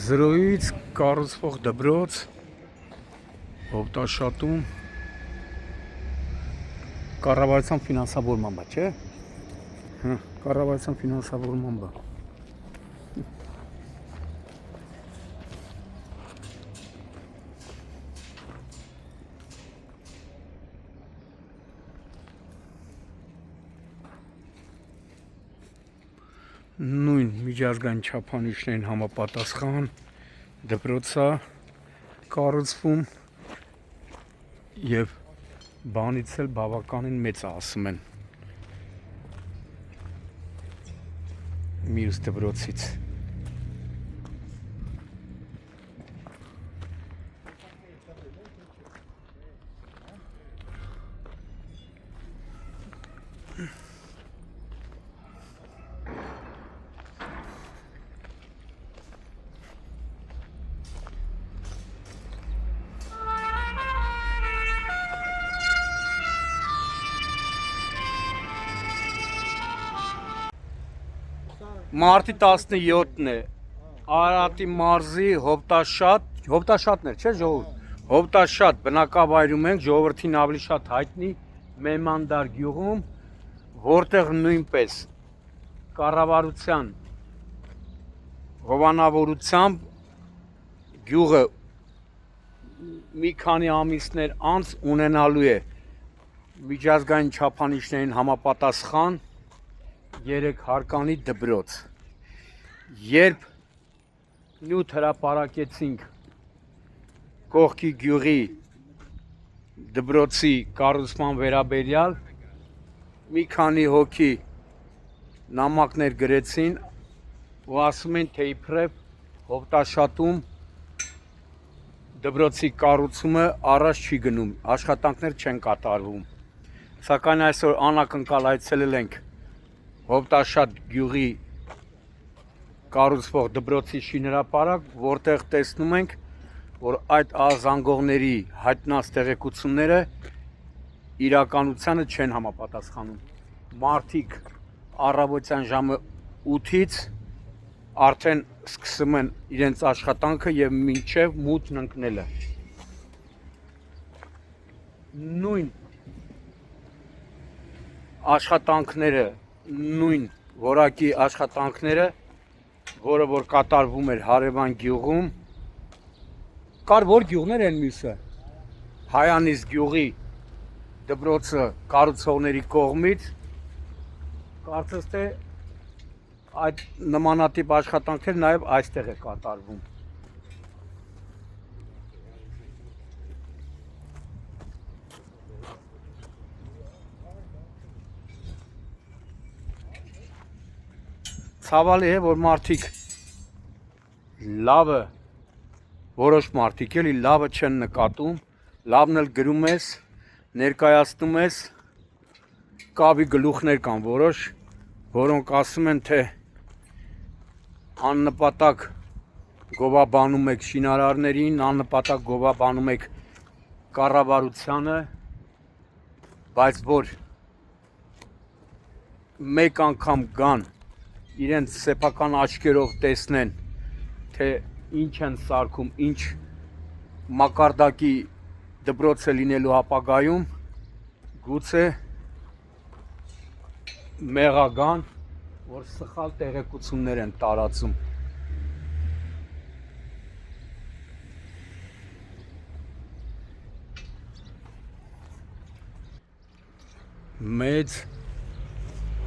Զրոյից կառուցվող դպրոց Հովտաշատում կառավարության ֆինանսավորման բա, չէ՞։ Կառավարության ֆինանսավորման բա։ Նույն միջազգային չափանիշներին համապատասխան դպրոցա կառուցվում եւ բանից էլ բավականին մեծ է, ասում են մյուս դպրոցից։ Մարտի 17-ն է, Արարատի մարզի Հովտաշատն էր, չէ՞ ժողովուրդ, Հովտաշատ բնակավայրում ենք, ժողովրդին ավելի շատ հայտնի Մեմանդար գյուղում, որտեղ նույնպես կառավարության հովանավորությամբ գյուղը մի քանի ամիսներ անց ունենալու է միջազգային չափանիշներին համապատասխան 3 հարկանի դպրոց։ Երբ նյութ հրապարակեցինք կողքի գյուղի դպրոցի կառուցման վերաբերյալ, մի քանի հոգի նամակներ գրեցին ու ասում են, թե իբրև Հովտաշատում դպրոցի կառուցումը առաջ չի գնում, աշխատանքներ չեն կատարվում։ Սակայն այսօր անակնկալ այցելել ենք Հովտաշատ գյուղի կառուցվող դպրոցի շինհրապարակ, որտեղ տեսնում ենք, որ այդ ազանգողների հայտնած տեղեկությունները իրականությանը չեն համապատասխանում։ Մարդիկ առավոտյան ժամը 8-ից արդեն սկսում են իրենց աշխատանքը եւ մինչեւ մութն ընկնելը։ Նույն աշխատանքները, նույն որակի աշխատանքները, որը որ կատարվում էր հարևան գյուղում, կար որ գյուղներ են մյուսը, Հայանից գյուղի դպրոցը կառուցողների կողմից, կարծես թե այդ նմանատիպ աշխատանքներ նաև այստեղ է կատարվում։ Ցավալի է, որ մարդիկ լավը, որոշ մարդիկ էլի լավը չեն նկատում, լավն էլ գրում ես, ներկայացնում ես, կավի գլուխներ կան որոշ, որոնք ասում են, թե աննպատակ գովաբանում եք շինարարներին, աննպատակ գովաբանում եք կառավարությանը, բայց որ մեկ անգամ գան իրենց սեփական աչքերով տեսնեն, թե ինչ են սարքում, ինչ մակարդակի դպրոց է լինելու ապագայում, գուցե մեղագան, որ սխալ տեղեկություններ են տարածում։ Մեծ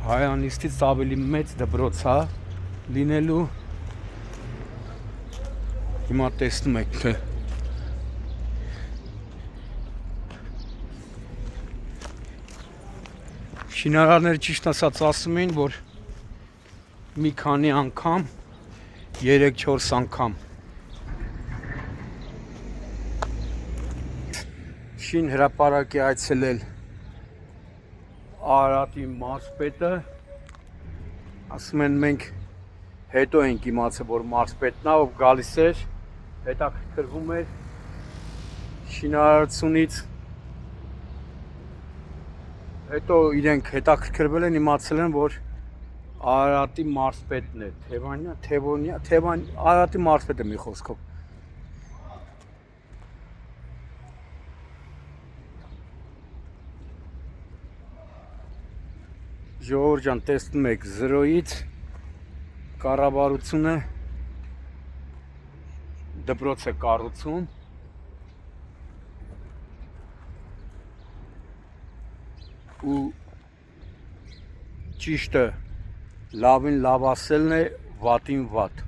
Հայանիստից ավելի մեծ դպրոց է լինելու, հիմա տեսնում եք, թե շինարարները ճիշտ ասած ասում էին, որ մի քանի անգամ, 3-4 անգամ շին հրապարակ է այցելել Արարատի մարզպետը, ասում են մենք հետո ենք իմացել, որ մարզպետն է, ով գալիս էր, հետաքրքրվում էր շինարարությունից, հետո իրենք հետաքրքրվել են, իմացել են, որ Արարատի մարզպետն է, Թևանյան, Արարատի մարզպետը մի խոսքով։ Ժողովուրդ ջան, տեսնում եք 0-ից կառավարությունը դպրոց է կառուցում ու ճիշտը լավին լավ ասելն է, վատին վատ։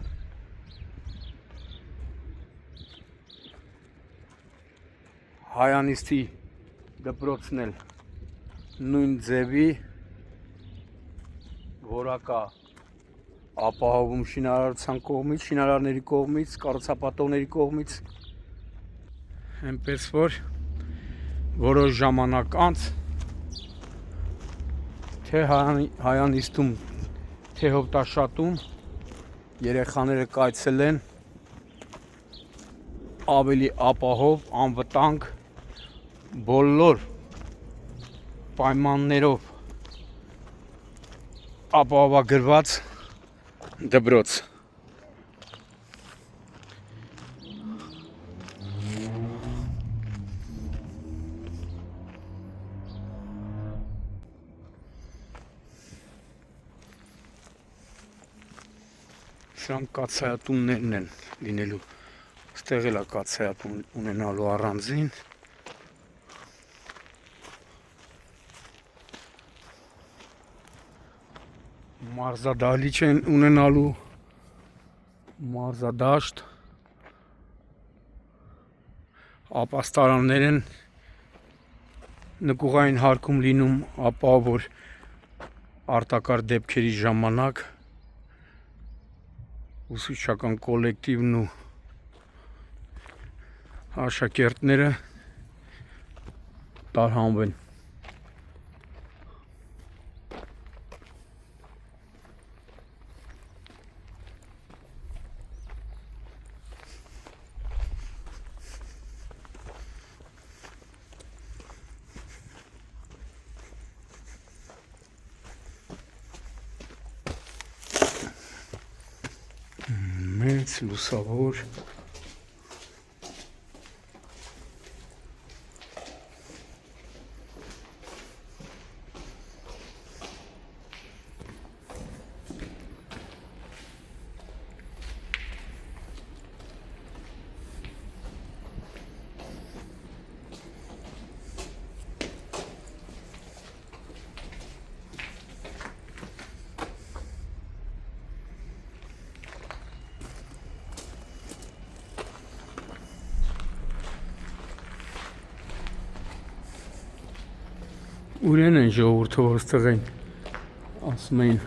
Հայանիստի դպրոցն էլ նույն ձևի որակա ապահովում շինարարության կողմից, շինարարների կողմից, կառուցապատողների կողմից, այնպես որ որոշ ժամանակ անց թե Հայանիստում, թե Հովտաշատում երեխաները կայցել են ավելի ապահով, անվտանգ, բոլոր պայմաններով ապահովագրված դպրոց։ Սրանք կաթսայատուններն են լինելու, ստեղ էլ է կաթսայատուն ունենալու առանձին։ Մարզադահլիճ են ունենալու, մարզադաշտ, ապաստարաններ են նկուղային հարկում լինում, ապա որ արտակարգ դեպքերի ժամանակ ուսուցչական կոլեկտիվն ու աշակերտները տարհանվեն։ Մեծ լուսավոր Ուրեն են ժողովուրդը, որ ստեղ են, ասում էին,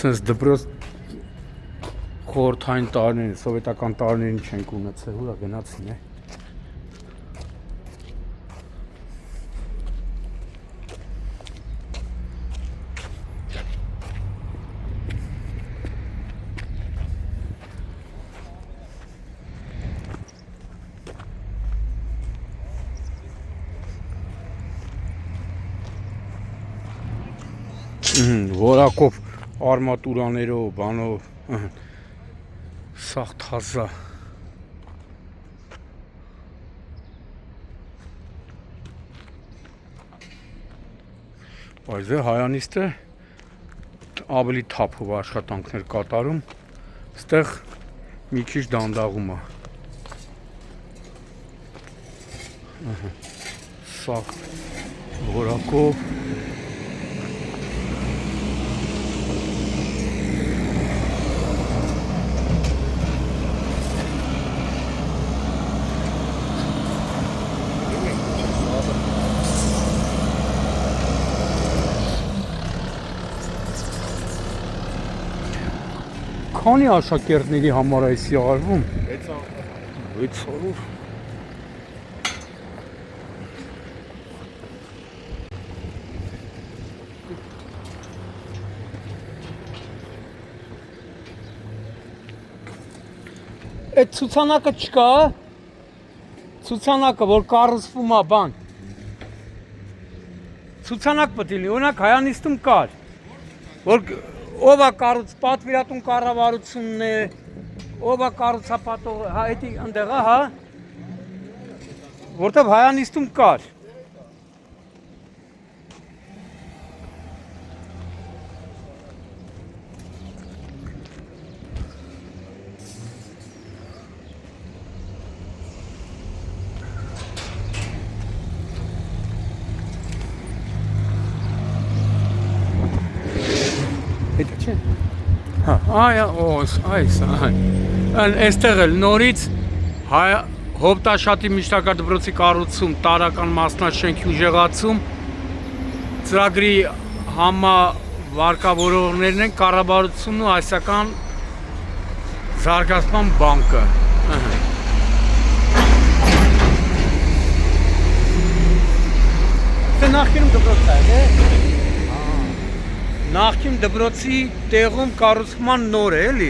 սենց դպրոց խորհրդային տարիներին, սովետական տարիներին չենք ունեցել, ուրա գնացին է։ Որակով արմատուրաներով, բանով, սաղ թազա։ Բայց Հայանիստը ավելի թափով աշխատանքներ կատարում, ստեղ մի քիչ դանդաղում է։ Սաղ որակով Քանի աշակերտների համար այսի արվում։ 600։ Այդ ցուցանակը չկա, ցուցանակը, որ կառուցվում է, բան։ Ցուցանակ պետք է լինի, օրինակ Հայանիստում կար, որ ով է կառույց պատվիրատուն կառավարությունն է, ով է կառուցապատող, հա, էդի ընդեղ է, հա, որտեղ հայանիստում կար։ Հետո չէ։ Հա, այա, այս, այստեղ էլ նորից Հովտաշատի միջնակարգ դպրոցի կառուցում, տարրական մասնաշենքի ուժեղացում, ծրագրի համավարկավորողներն են կառավարությունն ու Հայաստան զարգացման բանկը։ Դա նախկինում դպրոց է, Նախկին դպրոցի տեղում կառուցման նոր է, էլի։